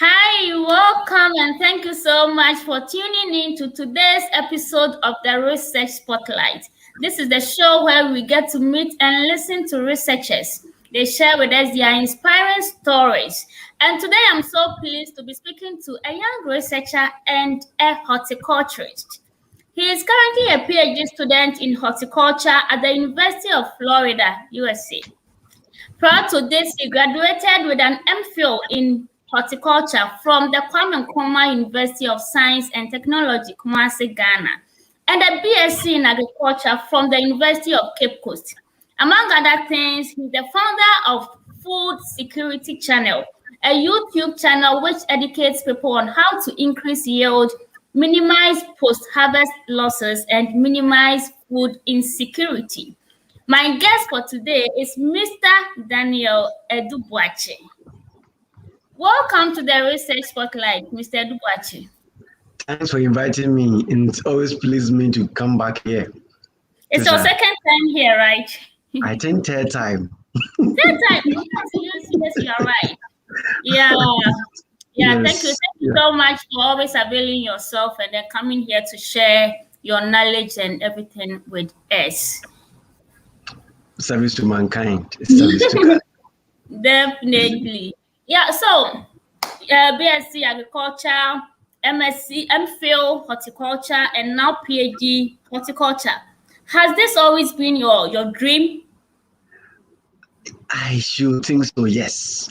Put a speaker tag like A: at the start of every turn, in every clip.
A: Hi, welcome, and thank you so much for tuning in to today's episode of the Research Spotlight. This is the show where we get to meet and listen to researchers. They share with us their inspiring stories. And today I'm so pleased to be speaking to a young researcher and a horticulturist. He is currently a PhD student in horticulture at the University of Florida, USA. Prior to this, he graduated with an MPhil in horticulture from the Kwame Nkrumah University of Science and Technology, Kumasi, Ghana, and a BSc in agriculture from the University of Cape Coast. Among other things, he's the founder of Food Security Channel, a YouTube channel which educates people on how to increase yield, minimize post-harvest losses, and minimize food insecurity. My guest for today is Mr. Daniel Adu Boakye. Welcome to the Research Spotlight, Mr. Adu Boakye.
B: Thanks for inviting me. And it's always pleased me to come back here.
A: It's your second time here, right?
B: I think third time.
A: Third time? Yes, you are right. Yeah. Yes, thank you so much for always availing yourself and then coming here to share your knowledge and everything with us.
B: Service to mankind. Service to God.
A: Definitely. Yeah, so BSc Agriculture, MSc, MPhil Horticulture, and now PhD Horticulture. Has this always been your dream?
B: I should think so, yes.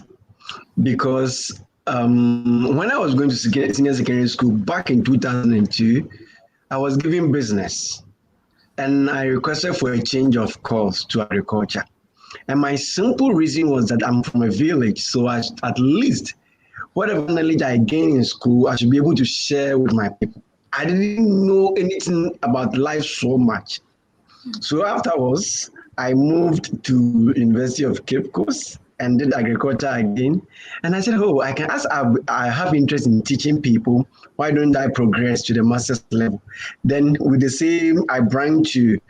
B: Because when I was going to senior secondary school back in 2002, I was given business. And I requested for a change of course to agriculture. And my simple reason was that I'm from a village, so at least whatever knowledge I gain in school, I should be able to share with my people. I didn't know anything about life so much. So afterwards, I moved to University of Cape Coast and did agriculture again. And I said, I have interest in teaching people. Why don't I progress to the master's level? Then with the same, I branch to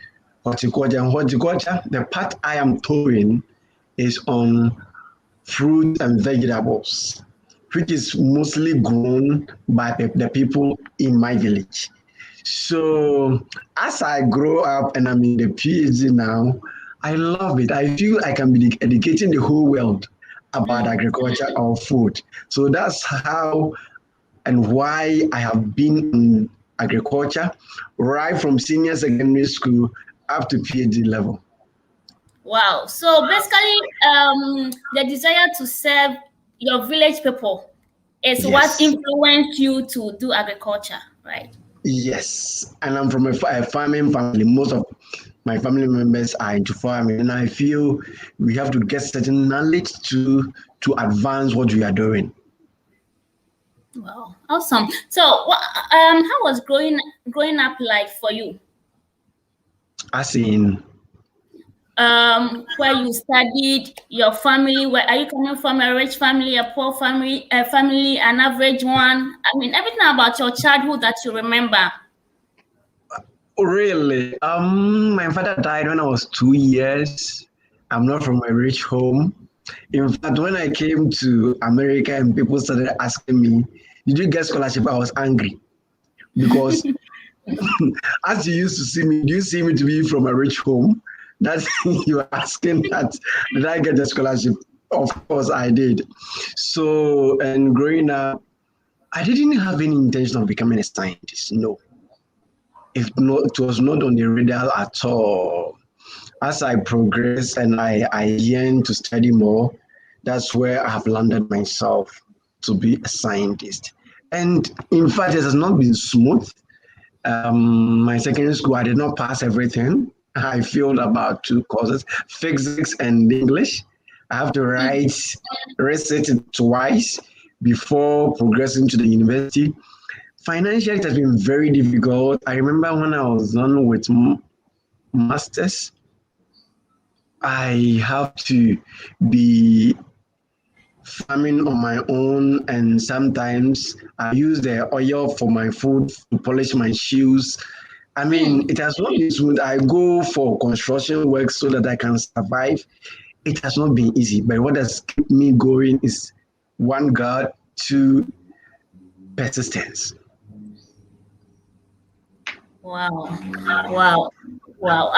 B: horticulture. And horticulture, the part I am towing is on fruit and vegetables, which is mostly grown by the people in my village. So as I grow up and I'm in the PhD now, I love it. I feel I can be educating the whole world about agriculture or food. So that's how and why I have been in agriculture right from senior secondary school up to PhD level.
A: Wow. So basically, the desire to serve your village people is what influenced you to do agriculture, right?
B: Yes. And I'm from a farming family. Most of my family members are into farming, and I feel we have to get certain knowledge to advance what we are doing.
A: Wow, awesome. So, how was growing up like for you?
B: As in,
A: where you studied, your family. Where are you coming from? A rich family, a poor family, a family, an average one? I mean, everything about your childhood that you remember.
B: Really? My father died when I was 2 years. I'm not from a rich home. In fact, when I came to America and people started asking me, did you get scholarship? I was angry because as you used to see me, do you see me to be from a rich home? That's you are asking that. Did I get the scholarship? Of course I did. So, and growing up, I didn't have any intention of becoming a scientist. No. It was not on the radar at all. As I progressed and I yearned to study more, that's where I have landed myself to be a scientist. And in fact, it has not been smooth. My secondary school, I did not pass everything. I failed about 2 courses, physics and English. I have to resit it twice before progressing to the university. Financially, it has been very difficult. I remember when I was done with masters, I have to be farming on my own, and sometimes I use the oil for my food to polish my shoes. I mean, it has not been smooth. I go for construction work so that I can survive. It has not been easy, but what has kept me going is one God to persistence.
A: Wow, wow, wow.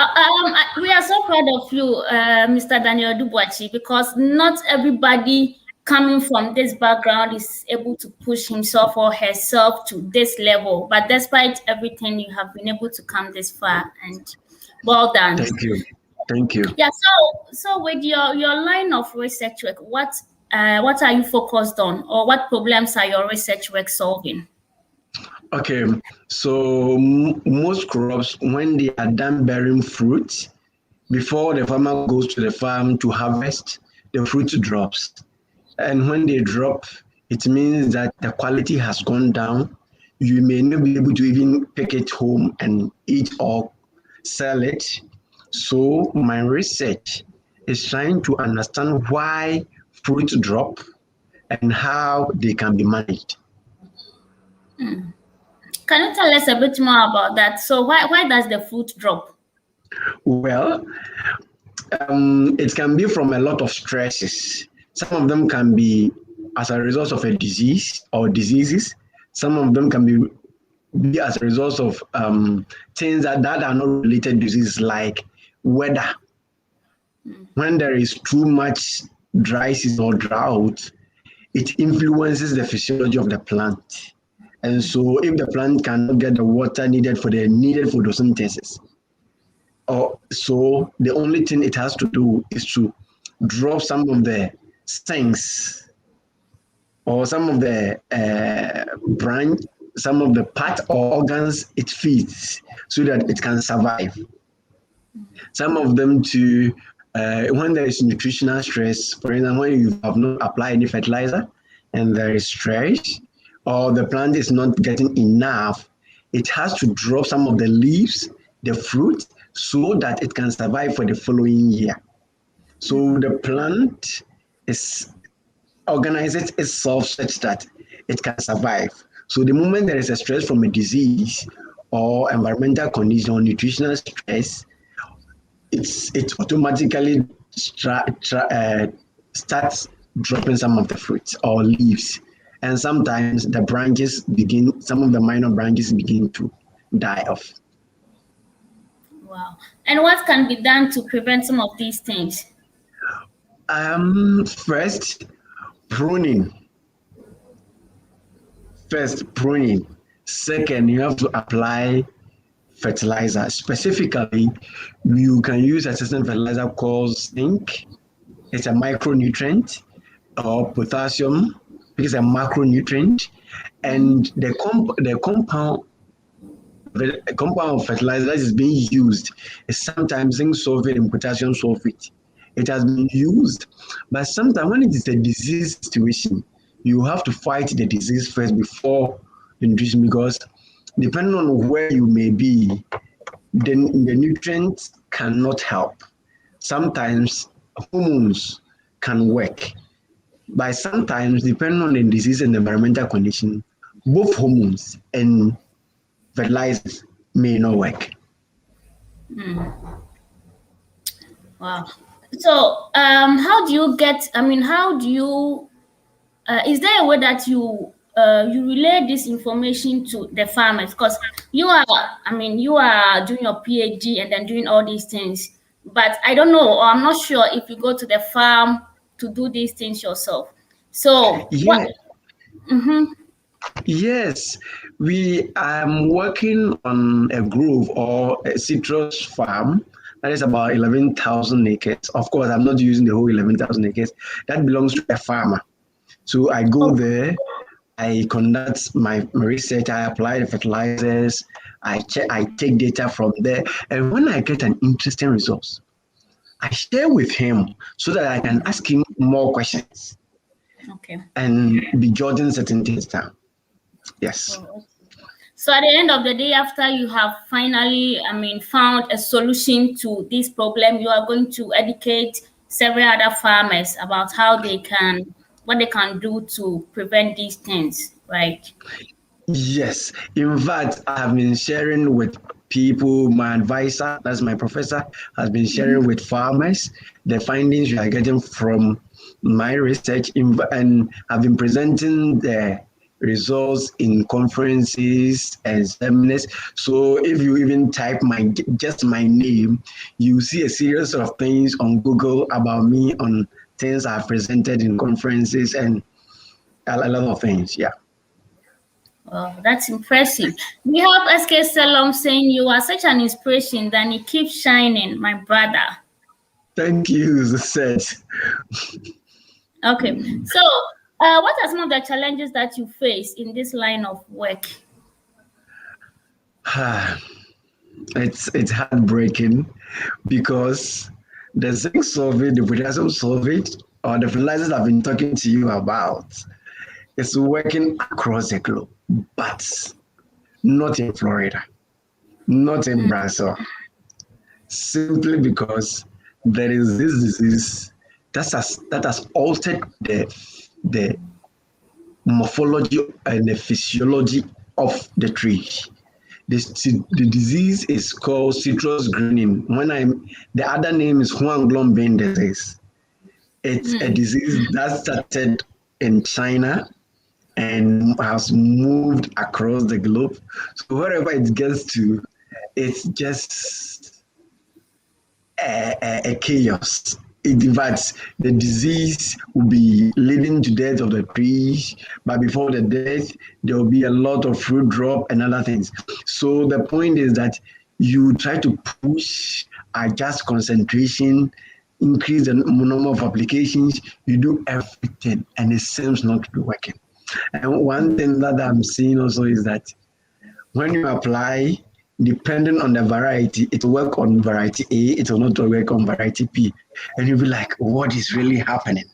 A: We are so proud of you, Mr. Daniel Adu Boakye, because not everybody coming from this background is able to push himself or herself to this level. But despite everything, you have been able to come this far, and well done.
B: Thank you. Thank you.
A: Yeah. So with your line of research work, what are you focused on, or what problems are your research work solving?
B: Okay, so most crops, when they are done bearing fruit, before the farmer goes to the farm to harvest, the fruit drops. And when they drop, it means that the quality has gone down. You may not be able to even pick it home and eat or sell it. So my research is trying to understand why fruit drop and how they can be managed.
A: Can you tell us a bit more about that? So why does the fruit drop?
B: Well, it can be from a lot of stresses. Some of them can be as a result of a disease or diseases. Some of them can be as a result of things that are not related to diseases, like weather. When there is too much dry season or drought, it influences the physiology of the plant. And so if the plant cannot get the water needed for the needed photosynthesis, so the only thing it has to do is to drop some of the things or some of the branch, some of the part or organs it feeds so that it can survive. Some of them to when there is nutritional stress, for example, when you have not applied any fertilizer and there is stress, or the plant is not getting enough, it has to drop some of the leaves, the fruit, so that it can survive for the following year. So the plant is organizes itself such that it can survive. So the moment there is a stress from a disease or environmental condition or nutritional stress, it automatically starts dropping some of the fruits or leaves. And sometimes the branches some of the minor branches begin to die off.
A: Wow. And what can be done to prevent some of these things?
B: First, pruning. Second, you have to apply fertilizer. Specifically, you can use a certain fertilizer called zinc. It's a micronutrient, or potassium, it's a macronutrient. And the compound of fertilizer that is being used is sometimes zinc sulfate and potassium sulfate. It has been used, but sometimes when it is a disease situation, you have to fight the disease first before the nutrition, because depending on where you may be, the nutrients cannot help. Sometimes hormones can work, but sometimes depending on the disease and the environmental condition, both hormones and fertilizers may not work.
A: Wow. So how do you get, is there a way that you relay this information to the farmers? Because you are doing your PhD and then doing all these things, but I don't know, or I'm not sure if you go to the farm to do these things yourself. So
B: yeah. Yes, we are working on a grove or a citrus farm that is about 11,000 acres. Of course, I'm not using the whole 11,000 acres. That belongs to a farmer. So I go there, I conduct my research, I apply the fertilizers, I take data from there. And when I get an interesting result, I share with him so that I can ask him more questions.
A: Okay.
B: And be jotting certain things down. Yes.
A: So at the end of the day, after you have finally, found a solution to this problem, you are going to educate several other farmers about what they can do to prevent these things, right?
B: Yes. In fact, I have been sharing with people, my advisor, that's my professor, has been sharing with farmers the findings we are getting from my research and I've been presenting the results in conferences and seminars. So if you even type just my name, you see a series of things on Google about me on things I've presented in conferences and a lot of things. Yeah.
A: Oh, that's impressive. We have SK Salom saying you are such an inspiration, then you keep shining, my brother.
B: Thank you, Seth.
A: Okay, so what are some of the challenges that you face in this line of work?
B: It's heartbreaking because the zinc sulfate, the potassium sulfate, or the fertilizers I've been talking to you about is working across the globe, but not in Florida, not in Brazil, simply because there is this disease that has altered the morphology and the physiology of the tree. The disease is called citrus greening. The other name is Huanglong disease. It's a disease that started in China and has moved across the globe. So wherever it gets to, it's just a chaos. In fact, the disease will be leading to death of the trees, but before the death, there will be a lot of fruit drop and other things. So the point is that you try to push, adjust concentration, increase the number of applications, you do everything, and it seems not to be working. And one thing that I'm seeing also is that when you apply, depending on the variety, it will work on variety A, it will not work on variety P. And you'll be like, what is really happening?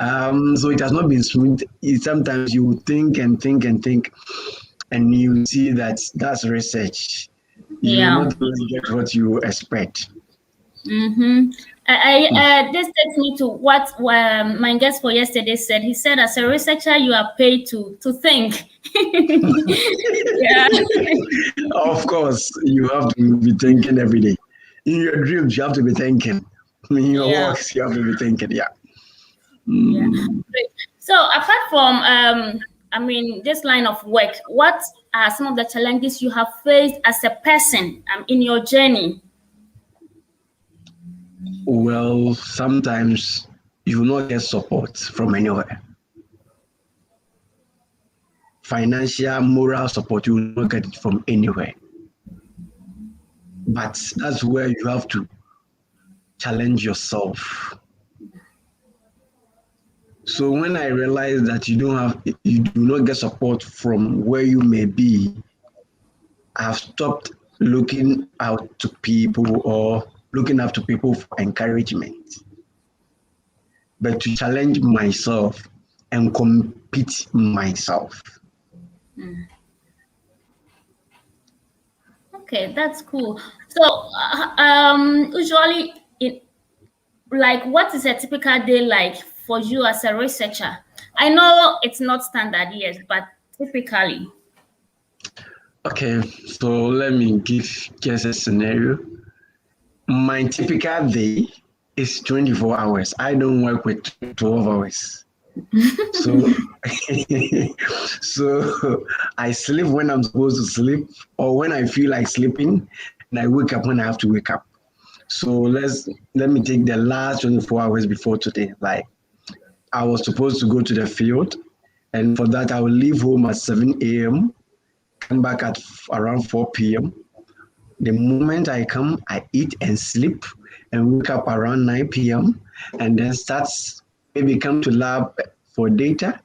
B: So it has not been smooth. Sometimes you think and think and think, and you see that that's research. You will
A: Yeah.
B: not really get what you expect.
A: Mm-hmm. This takes me to what my guest for yesterday said. He said, as a researcher, you are paid to think. Yeah.
B: Of course, you have to be thinking every day. In your dreams, you have to be thinking. In your
A: Yeah.
B: works, you have to be thinking. Yeah.
A: Yeah. Great. So apart from this line of work, what are some of the challenges you have faced as a person in your journey?
B: Well, sometimes you will not get support from anywhere. Financial, moral support, you will not get it from anywhere. But that's where you have to challenge yourself. So when I realized that you do not get support from where you may be, I've stopped looking out to people or looking up to people for encouragement, but to challenge myself and compete myself.
A: Okay, that's cool. So usually, what is a typical day like for you as a researcher? I know it's not standard, yes, but typically.
B: Okay, so let me give just a scenario. My typical day is 24 hours. I don't work with 12 hours. So, so I sleep when I'm supposed to sleep or when I feel like sleeping, and I wake up when I have to wake up. So let me take the last 24 hours before today. Like I was supposed to go to the field, and for that I will leave home at 7 a.m., come back at around 4 p.m. The moment I come, I eat and sleep and wake up around 9 p.m. and then maybe come to lab for data.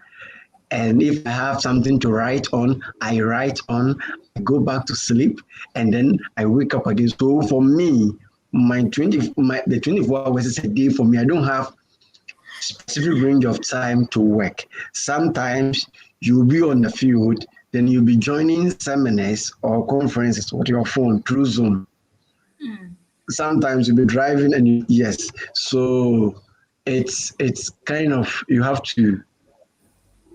B: And if I have something to write on, I write on, I go back to sleep, and then I wake up again. So for me, the 24 hours is a day for me. I don't have specific range of time to work. Sometimes you'll be on the field, then you'll be joining seminars or conferences with your phone through Zoom. Sometimes you'll be driving yes. So it's kind of you have to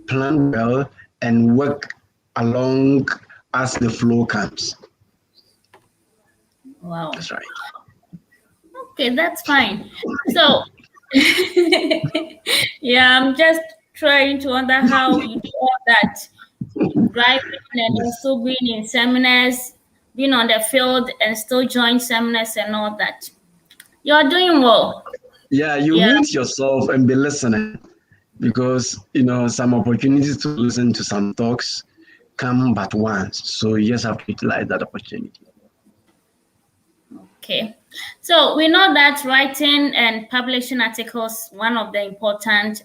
B: plan well and work along as the flow comes.
A: Wow.
B: That's right.
A: Okay, that's fine. So Yeah, I'm just trying to wonder how you do all that, driving and
B: Yes.
A: also being in seminars, being on the field and still join seminars and all that. You're doing well.
B: Yeah, you
A: Yeah.
B: mute yourself and be listening because some opportunities to listen to some talks come but once. So you just have to utilize that opportunity.
A: Okay. So we know that writing and publishing articles one of the important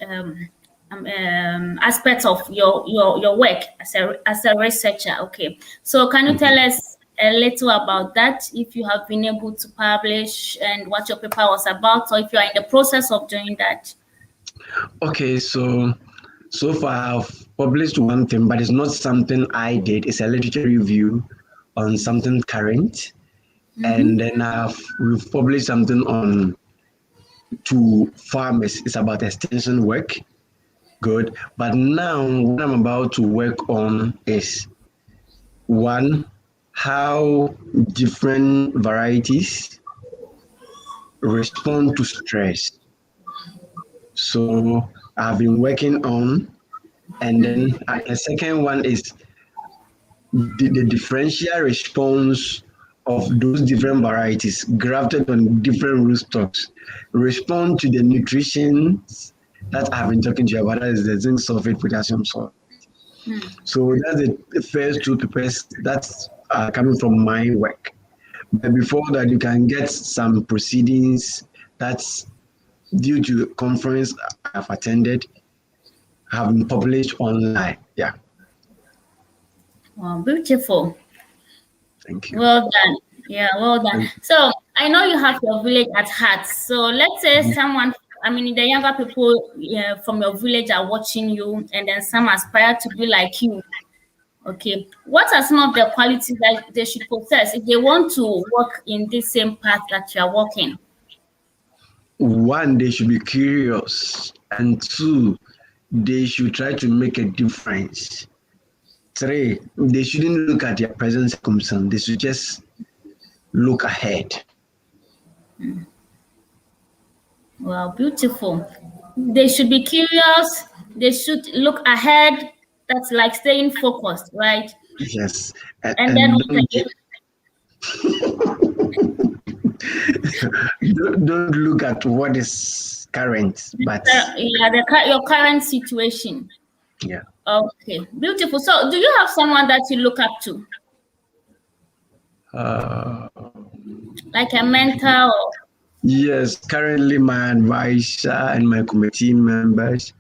A: aspects of your work as a researcher. Okay. So can you tell us a little about that? If you have been able to publish and what your paper was about, or if you are in the process of doing that?
B: Okay, so far I've published one thing, but it's not something I did. It's a literature review on something current, and then we've published something on to farmers. It's about extension work. Good, but now what I'm about to work on is one, how different varieties respond to stress. So I've been working on, and then the second one is the differential response of those different varieties grafted on different rootstocks respond to the nutrition that I've been talking to you about. That is the zinc sulfate, potassium sulfate. So that's the first two papers that are coming from my work. But before that, you can get some proceedings that's due to conference I've attended have been published online. Yeah.
A: Wow, beautiful.
B: Thank you.
A: Well done. Yeah, well done. So I know you have your village at heart. So let's say someone, I mean, the younger people from your village are watching you, and then some aspire to be like you. Okay. What are some of the qualities that they should possess if they want to work in this same path that you are walking?
B: One, they should be curious, and two, they should try to make a difference. Three, they shouldn't look at their present circumstance. They should just look ahead.
A: Well, beautiful. They should be curious. They should look ahead. That's like staying focused, right?
B: Yes,
A: And then
B: and
A: what again?
B: don't look at what is current, but
A: Yeah, your current situation.
B: yeah.
A: Okay, beautiful. So, do you have someone that you look up to,
B: Uh,
A: like a mentor? Or...
B: yes, currently my advisor and my committee members,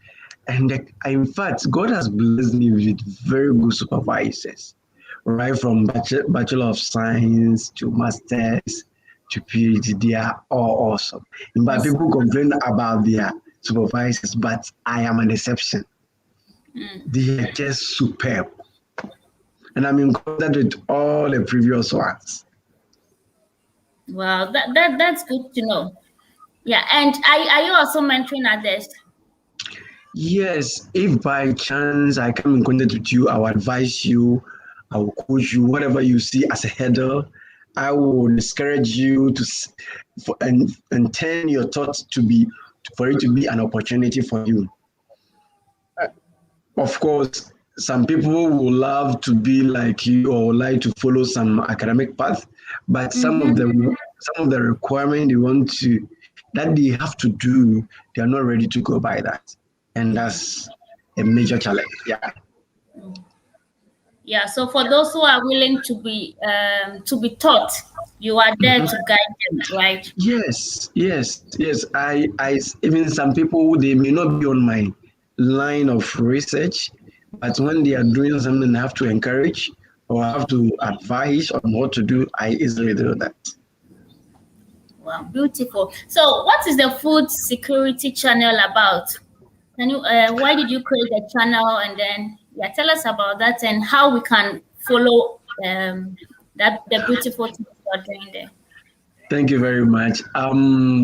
B: and in fact, God has blessed me with very good supervisors, right from Bachelor of Science to Masters to PhD. They are all awesome. But people complain about their supervisors, but I am an exception. They are just superb. And I'm in contact with all the previous ones.
A: Wow, that's good to know. Yeah, and are you also mentoring others?
B: Yes, if by chance I come in contact with you, I will advise you, I will coach you, whatever you see as a hurdle, I will discourage you and turn your thoughts for it to be an opportunity for you. Of course, some people will love to be like you or like to follow some academic path, but some of the requirements that they have to do, they are not ready to go by that, and that's a major challenge. Yeah.
A: Yeah. So for those who are willing to be taught, you are there to guide them, right?
B: Yes. I even some people they may not be on my line of research, but when they are doing something, I have to encourage or I have to advise on what to do. I easily do that.
A: Wow, beautiful. So, what is the food security channel about? Can you? Why did you create the channel? And then, yeah, tell us about that and how we can follow that the beautiful things you are doing there.
B: Thank you very much.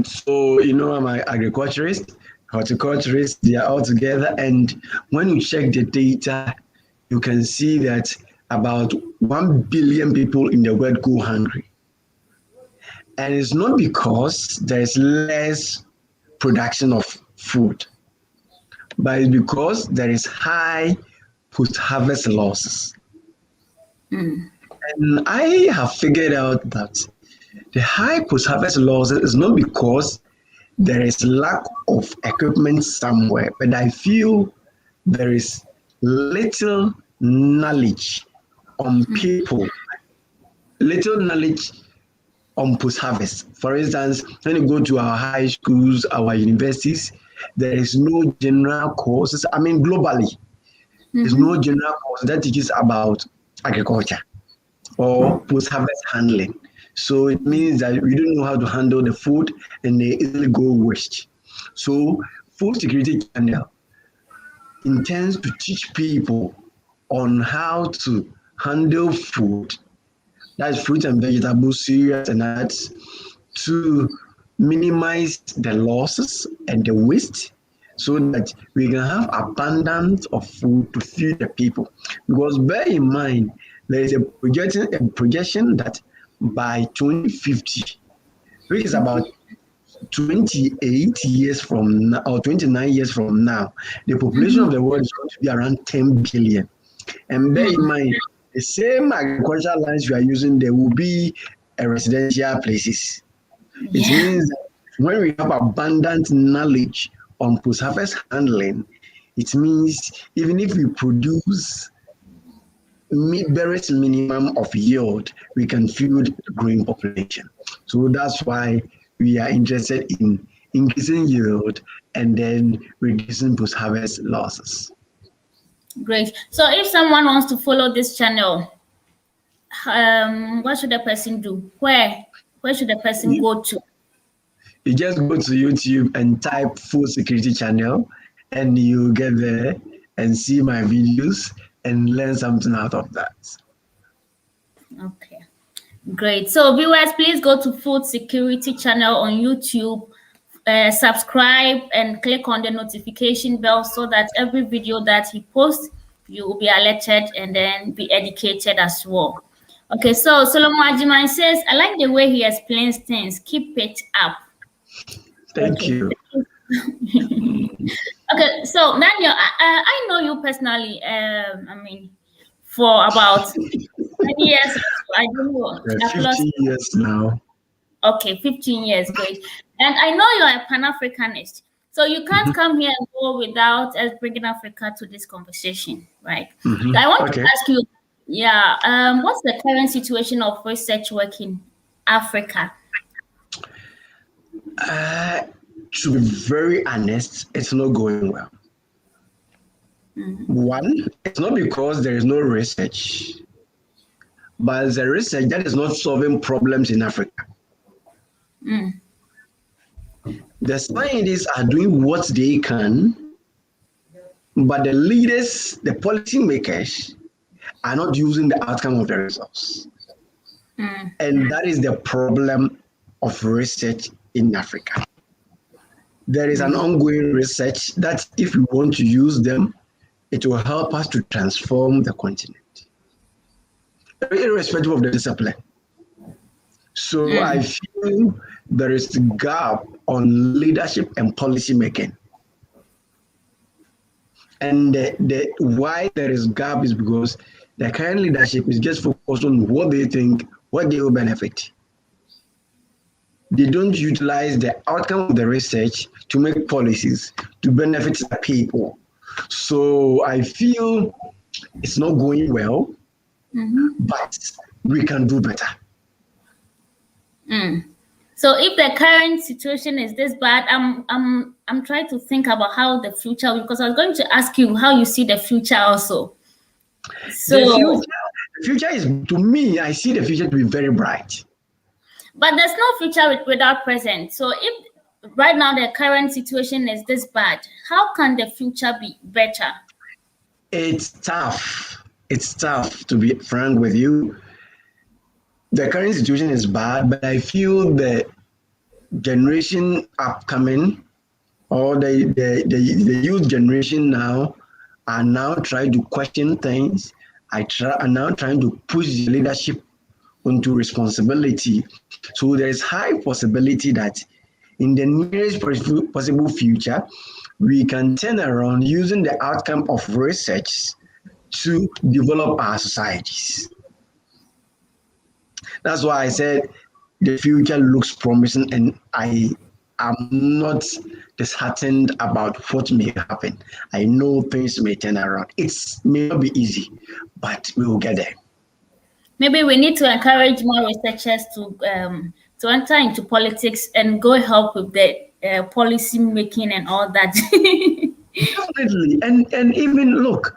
B: So I'm an agriculturist, horticulturist. They are all together, and when you check the data, you can see that about 1 billion people in the world go hungry, and it's not because there is less production of food, but it's because there is high post-harvest losses. And I have figured out that the high post-harvest losses is not because there is lack of equipment somewhere, but I feel there is little knowledge on people, little knowledge on post-harvest. For instance, when you go to our high schools, our universities, there is no general courses. I mean, globally, there's no general course that teaches about agriculture or post-harvest handling. So it means that we don't know how to handle the food and they easily go waste. So Food Security Channel intends to teach people on how to handle food, that's fruit and vegetables, cereals and nuts, to minimize the losses and the waste so that we can have abundance of food to feed the people. Because bear in mind, there is a projection that by 2050, which is about 28 years from now, or 29 years from now, the population of the world is going to be around 10 billion. And bear in mind, the same agricultural lands we are using, there will be residential places. It means that when we have abundant knowledge on post-harvest handling, it means even if we produce barest minimum of yield, we can feed the growing population. So that's why we are interested in increasing yield and then reducing post-harvest losses.
A: Great. So if someone wants to follow this channel, what should the person do? Where should the person go to?
B: You just go to YouTube and type Food Security Channel, and you get there and see my videos and learn something out of that.
A: Okay, great. So viewers, please go to Food Security Channel on YouTube, subscribe and click on the notification bell so that every video that he posts, you will be alerted and then be educated as well. Okay, so Solomon Ajiman says, I like the way he explains things. Keep it up.
B: Thank you.
A: Okay, so Daniel, I know you personally, for about 10 years, I don't know.
B: 15 years now.
A: Okay, 15 years, great. And I know you're a Pan-Africanist, so you can't come here and go without us bringing Africa to this conversation, right? I want to ask you, what's the current situation of research work in Africa?
B: To be very honest, it's not going well. One, it's not because there is no research, but the research that is not solving problems in Africa. The scientists are doing what they can, but the leaders, the policy makers, are not using the outcome of the results. And that is the problem of research in Africa. There is an ongoing research that if we want to use them, it will help us to transform the continent, irrespective of the discipline. So I feel there is a gap on leadership and policy making. And why there is gap is because the current leadership is just focused on what they think, what they will benefit. They don't utilize the outcome of the research to make policies to benefit the people. So I feel it's not going well, but we can do better.
A: So if the current situation is this bad, I'm trying to think about how the future, because I was going to ask you how you see the future also. So
B: the future is, to me, I see the future to be very bright.
A: But there's no future without present. So if right now the current situation is this bad, how can the future be better?
B: It's tough. It's tough, to be frank with you. The current situation is bad, but I feel the generation upcoming, or the youth generation now, are now trying to question things. Are now trying to push the leadership into responsibility. So there is high possibility that in the nearest possible future, we can turn around using the outcome of research to develop our societies. That's why I said the future looks promising, and I am not disheartened about what may happen. I know things may turn around. It may not be easy, but we will get there.
A: Maybe we need to encourage more researchers to enter into politics and go help with the policy making and all that.
B: Definitely, and even look,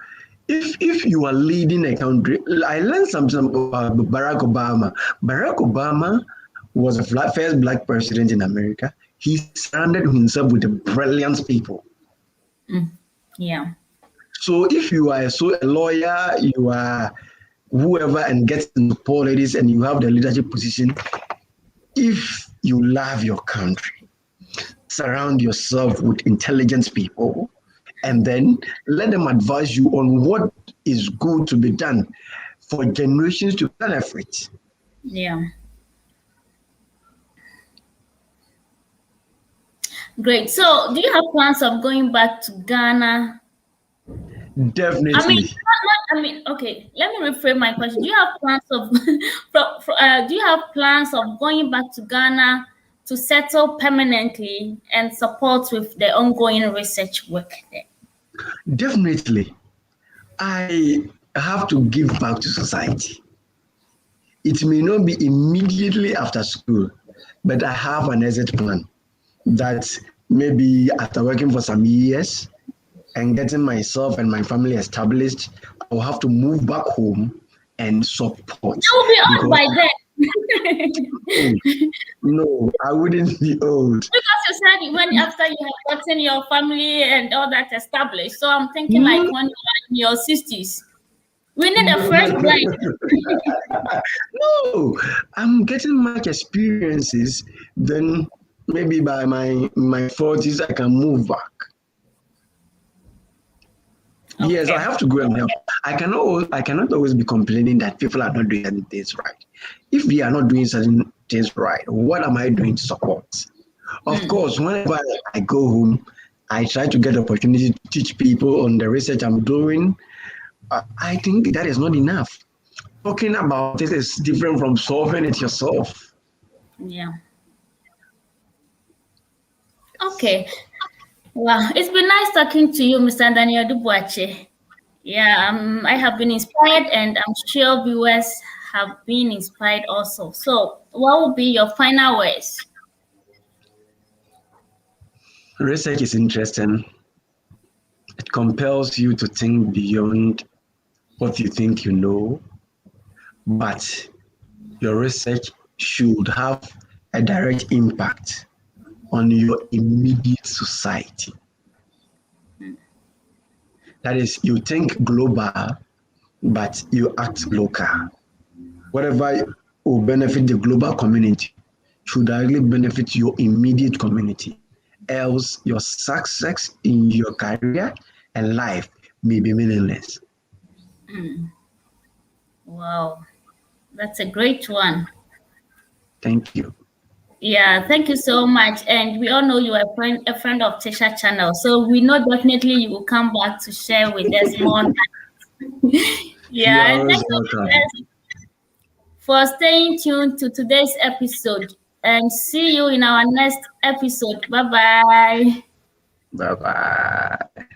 B: if you are leading a country, I learned something about Barack Obama. Barack Obama was the first black president in America. He surrounded himself with brilliant people.
A: Yeah.
B: So if you are a lawyer, you are whoever and get into politics and you have the leadership position, if you love your country, surround yourself with intelligent people and then let them advise you on what is good to be done for generations to benefit.
A: Yeah. Great. So, do you have plans of going back to Ghana?
B: Definitely.
A: Okay. Let me reframe my question. Do you have plans of, do you have plans of going back to Ghana to settle permanently and support with the ongoing research work there?
B: Definitely. I have to give back to society. It may not be immediately after school, but I have an exit plan that maybe after working for some years and getting myself and my family established, I'll have to move back home and support.
A: I will be old by
B: then. No, I wouldn't be old.
A: Because you said when after you have gotten your family and all that established. So I'm thinking like when you're in your 60s. We need a fresh brain.
B: No, I'm getting much experiences. Then maybe by my 40s, I can move back. Okay. Yes, I have to go and help. I cannot always be complaining that people are not doing certain things right. If we are not doing certain things right, what am I doing to support? Of course, whenever I go home, I try to get the opportunity to teach people on the research I'm doing. I think that is not enough. Talking about it is different from solving it yourself.
A: Yeah. Okay. Wow, it's been nice talking to you, Mr. Daniel Adu Boakye. Yeah, I have been inspired, and I'm sure viewers have been inspired also. So, what will be your final words?
B: Research is interesting. It compels you to think beyond what you think you know, but your research should have a direct impact on your immediate society. That is, you think global, but you act local. Whatever will benefit the global community should directly benefit your immediate community. Else, your success in your career and life may be meaningless.
A: Wow, that's a great one.
B: Thank you.
A: Yeah, thank you so much. And we all know you are a friend of Tisha Channel, so we know definitely you will come back to share with us more. Yeah, and thank you for staying tuned to today's episode. And see you in our next episode. Bye-bye.
B: Bye-bye.